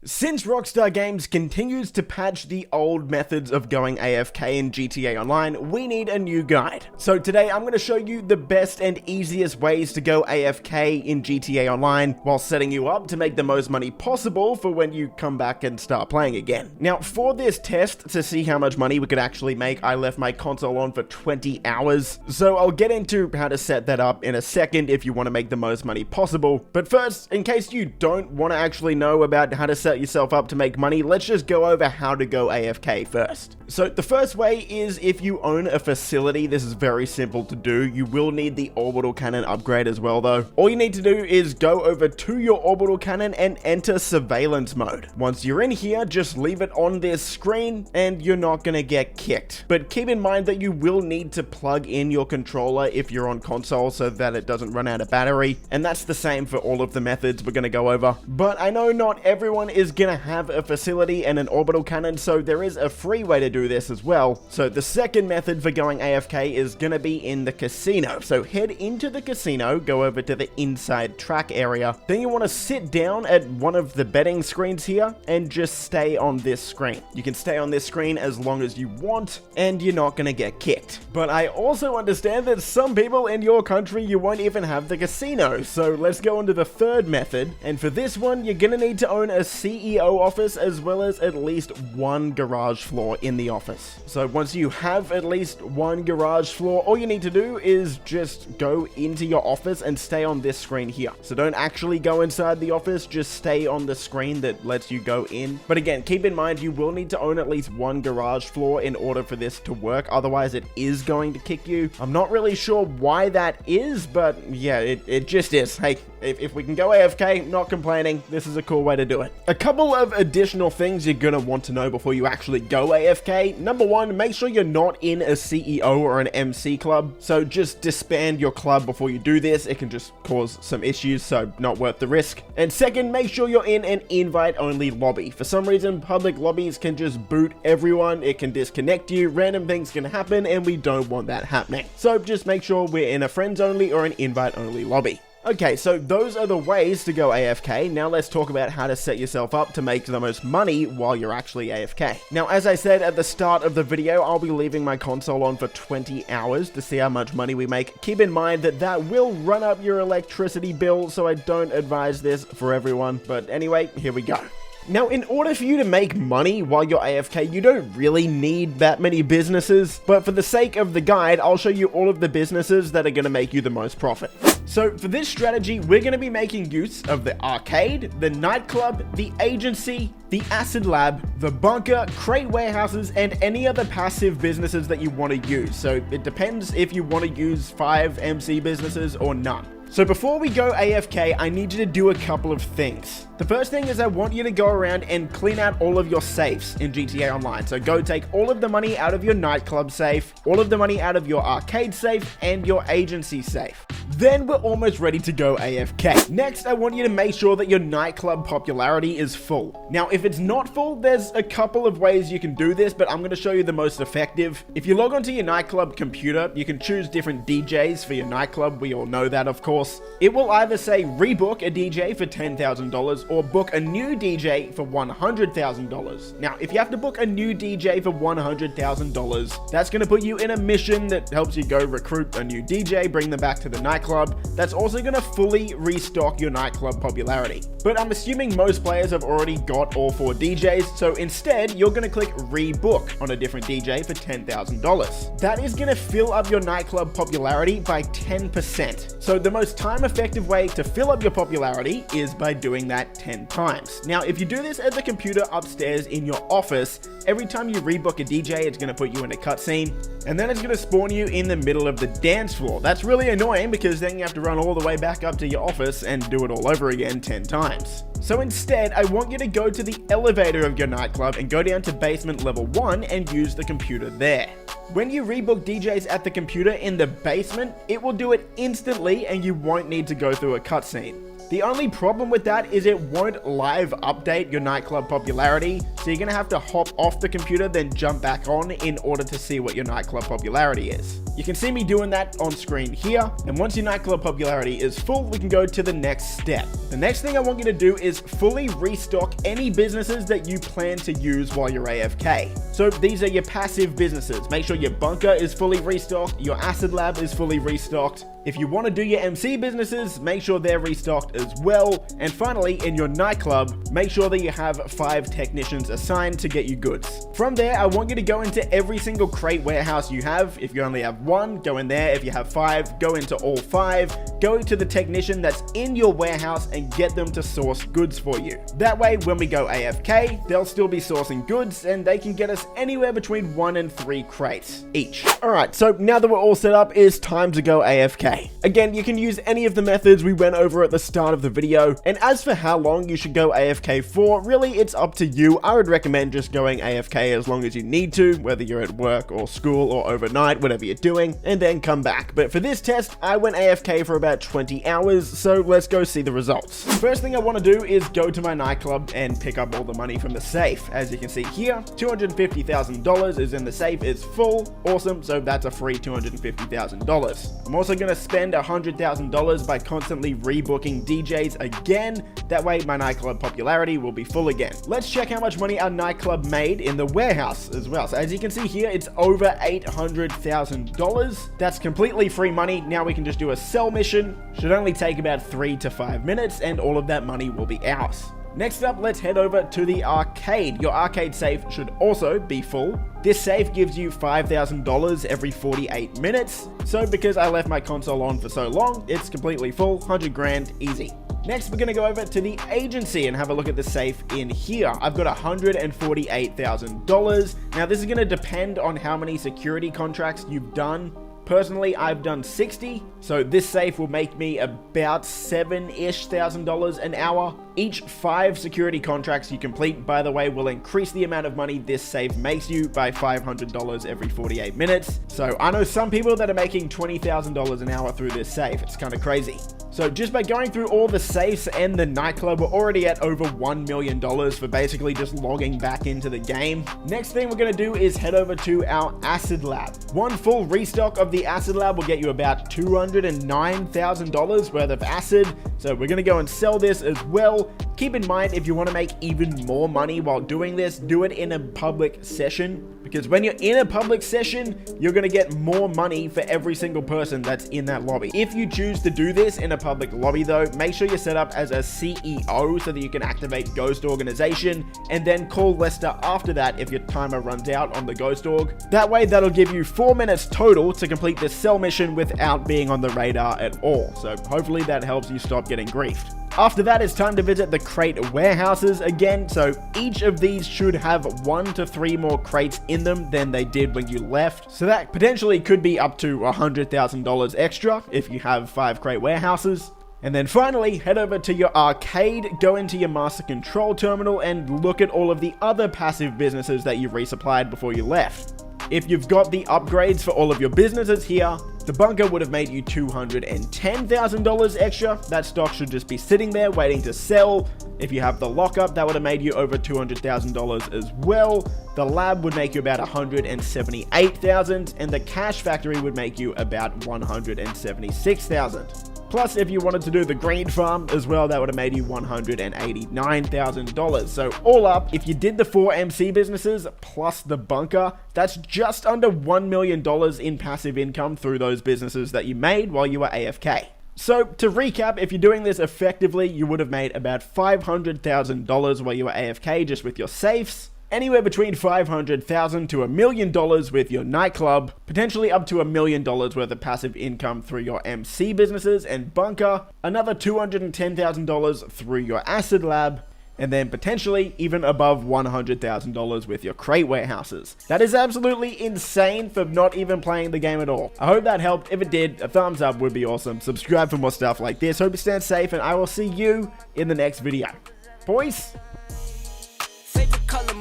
Since Rockstar Games continues to patch the old methods of going AFK in GTA Online, we need a new guide. So today I'm going to show you the best and easiest ways to go AFK in GTA Online while setting you up to make the most money possible for when you come back and start playing again. Now for this test, to see how much money we could actually make, I left my console on for 20 hours. So I'll get into how to set that up in a second if you want to make the most money possible. But first, in case you don't want to actually know about how to set yourself up to make money, let's just go over how to go AFK first. So the first way is if you own a facility. This is very simple to do. You will need the orbital cannon upgrade as well though. All you need to do is go over to your orbital cannon and enter surveillance mode. Once you're in here, just leave it on this screen and you're not going to get kicked. But keep in mind that you will need to plug in your controller if you're on console so that it doesn't run out of battery. And that's the same for all of the methods we're going to go over. But I know not everyone is going to have a facility and an orbital cannon, so there is a free way to do this as well. So the second method for going AFK is going to be in the casino. So head into the casino, go over to the inside track area. Then you want to sit down at one of the betting screens here and just stay on this screen. You can stay on this screen as long as you want and you're not going to get kicked. But I also understand that some people in your country, you won't even have the casino. So let's go into the third method. And for this one, you're going to need to own a CEO office as well as at least one garage floor in the office. So once you have at least one garage floor, all you need to do is just go into your office and stay on this screen here. So don't actually go inside the office, just stay on the screen that lets you go in. But again, keep in mind you will need to own at least one garage floor in order for this to work, otherwise it is going to kick you. I'm not really sure why that is, but yeah, it just is. Hey, if we can go AFK, not complaining, this is a cool way to do it. A couple of additional things you're gonna want to know before you actually go AFK. Number one, make sure you're not in a CEO or an MC club. So just disband your club before you do this. It can just cause some issues, so not worth the risk. And second, make sure you're in an invite-only lobby. For some reason, public lobbies can just boot everyone. It can disconnect you. Random things can happen, and we don't want that happening. So just make sure we're in a friends-only or an invite-only lobby. Okay, so those are the ways to go AFK. Now let's talk about how to set yourself up to make the most money while you're actually AFK. Now, as I said at the start of the video, I'll be leaving my console on for 20 hours to see how much money we make. Keep in mind that that will run up your electricity bill, so I don't advise this for everyone. But anyway, here we go. Now, in order for you to make money while you're AFK, you don't really need that many businesses, but for the sake of the guide, I'll show you all of the businesses that are going to make you the most profit. So for this strategy, we're going to be making use of the arcade, the nightclub, the agency, the acid lab, the bunker, crate warehouses, and any other passive businesses that you want to use. So it depends if you want to use 5 MC businesses or none. So before we go AFK, I need you to do a couple of things. The first thing is I want you to go around and clean out all of your safes in GTA Online. So go take all of the money out of your nightclub safe, all of the money out of your arcade safe, and your agency safe. Then we're almost ready to go AFK. Next, I want you to make sure that your nightclub popularity is full. Now, if it's not full, there's a couple of ways you can do this, but I'm going to show you the most effective. If you log onto your nightclub computer, you can choose different DJs for your nightclub. We all know that, of course. It will either say rebook a DJ for $10,000 or book a new DJ for $100,000. Now, if you have to book a new DJ for $100,000, that's going to put you in a mission that helps you go recruit a new DJ, bring them back to the nightclub. That's also going to fully restock your nightclub popularity. But I'm assuming most players have already got all 4 DJs, so instead you're going to click rebook on a different DJ for $10,000. That is going to fill up your nightclub popularity by 10%. So the most time-effective way to fill up your popularity is by doing that 10 times. Now, if you do this at the computer upstairs in your office, every time you rebook a DJ, it's going to put you in a cutscene, and then it's going to spawn you in the middle of the dance floor. That's really annoying because then you have to run all the way back up to your office and do it all over again 10 times. So instead, I want you to go to the elevator of your nightclub and go down to basement level 1 and use the computer there. When you rebook DJs at the computer in the basement, it will do it instantly and you won't need to go through a cutscene. The only problem with that is it won't live update your nightclub popularity, So you're gonna have to hop off the computer, then jump back on in order to see what your nightclub popularity is. You can see me doing that on screen here. And once your nightclub popularity is full, we can go to the next step. The next thing I want you to do is fully restock any businesses that you plan to use while you're AFK. So these are your passive businesses. Make sure your bunker is fully restocked, your acid lab is fully restocked. If you want to do your MC businesses, make sure they're restocked as well. And finally, in your nightclub, make sure that you have 5 technicians assigned to get you goods. From there, I want you to go into every single crate warehouse you have. If you only have 1, go in there. If you have 5, go into all 5. Go to the technician that's in your warehouse and get them to source goods for you. That way, when we go AFK, they'll still be sourcing goods and they can get us anywhere between 1 and 3 crates each. Alright, so now that we're all set up, it's time to go AFK. Again, you can use any of the methods we went over at the start of the video, and as for how long you should go AFK for, really it's up to you. I would recommend just going AFK as long as you need to, whether you're at work or school or overnight, whatever you're doing, and then come back. But for this test, I went AFK for about 20 hours, so let's go see the results. First thing I want to do is go to my nightclub and pick up all the money from the safe. As you can see here, $250,000 is in the safe, it's full, awesome, so that's a free $250,000. I'm also going to spend $100,000 by constantly rebooking DJs again. That way my nightclub popularity will be full again. Let's check how much money our nightclub made in the warehouse as well. So as you can see here, it's over $800,000. That's completely free money. Now we can just do a sell mission. Should only take about 3 to 5 minutes and all of that money will be ours. Next up, let's head over to the arcade. Your arcade safe should also be full. This safe gives you $5,000 every 48 minutes. So because I left my console on for so long, it's completely full, 100 grand, easy. Next, we're gonna go over to the agency and have a look at the safe in here. I've got $148,000. Now this is gonna depend on how many security contracts you've done. Personally, I've done 60, so this safe will make me about $7,000-ish an hour. Each 5 security contracts you complete, by the way, will increase the amount of money this safe makes you by $500 every 48 minutes. So I know some people that are making $20,000 an hour through this safe. It's kind of crazy. So just by going through all the safes and the nightclub, we're already at over $1 million for basically just logging back into the game. Next thing we're going to do is head over to our acid lab. One full restock of the acid lab will get you about $209,000 worth of acid. So we're going to go and sell this as well. Keep in mind, if you want to make even more money while doing this, do it in a public session. Because when you're in a public session, you're going to get more money for every single person that's in that lobby. If you choose to do this in a public lobby though, make sure you're set up as a CEO so that you can activate Ghost Organization and then call Lester after that if your timer runs out on the Ghost Org. That way, that'll give you 4 minutes total to complete this sell mission without being on the radar at all. So hopefully that helps you stop getting griefed. After that, it's time to visit the crate warehouses again. So each of these should have 1 to 3 more crates in them than they did when you left. So that potentially could be up to $100,000 extra if you have 5 crate warehouses. And then finally, head over to your arcade, go into your master control terminal and look at all of the other passive businesses that you've resupplied before you left. If you've got the upgrades for all of your businesses here, the bunker would have made you $210,000 extra. That stock should just be sitting there waiting to sell. If you have the lockup, that would have made you over $200,000 as well. The lab would make you about $178,000, and the cash factory would make you about $176,000. Plus, if you wanted to do the green farm as well, that would have made you $189,000. So all up, if you did the 4 MC businesses plus the bunker, that's just under $1 million in passive income through those businesses that you made while you were AFK. So to recap, if you're doing this effectively, you would have made about $500,000 while you were AFK just with your safes. Anywhere between $500,000 to $1 million with your nightclub, potentially up to $1 million worth of passive income through your MC businesses and bunker, another $210,000 through your acid lab, and then potentially even above $100,000 with your crate warehouses. That is absolutely insane for not even playing the game at all. I hope that helped. If it did, a thumbs up would be awesome. Subscribe for more stuff like this. Hope you stand safe, and I will see you in the next video. Boys! Favorite color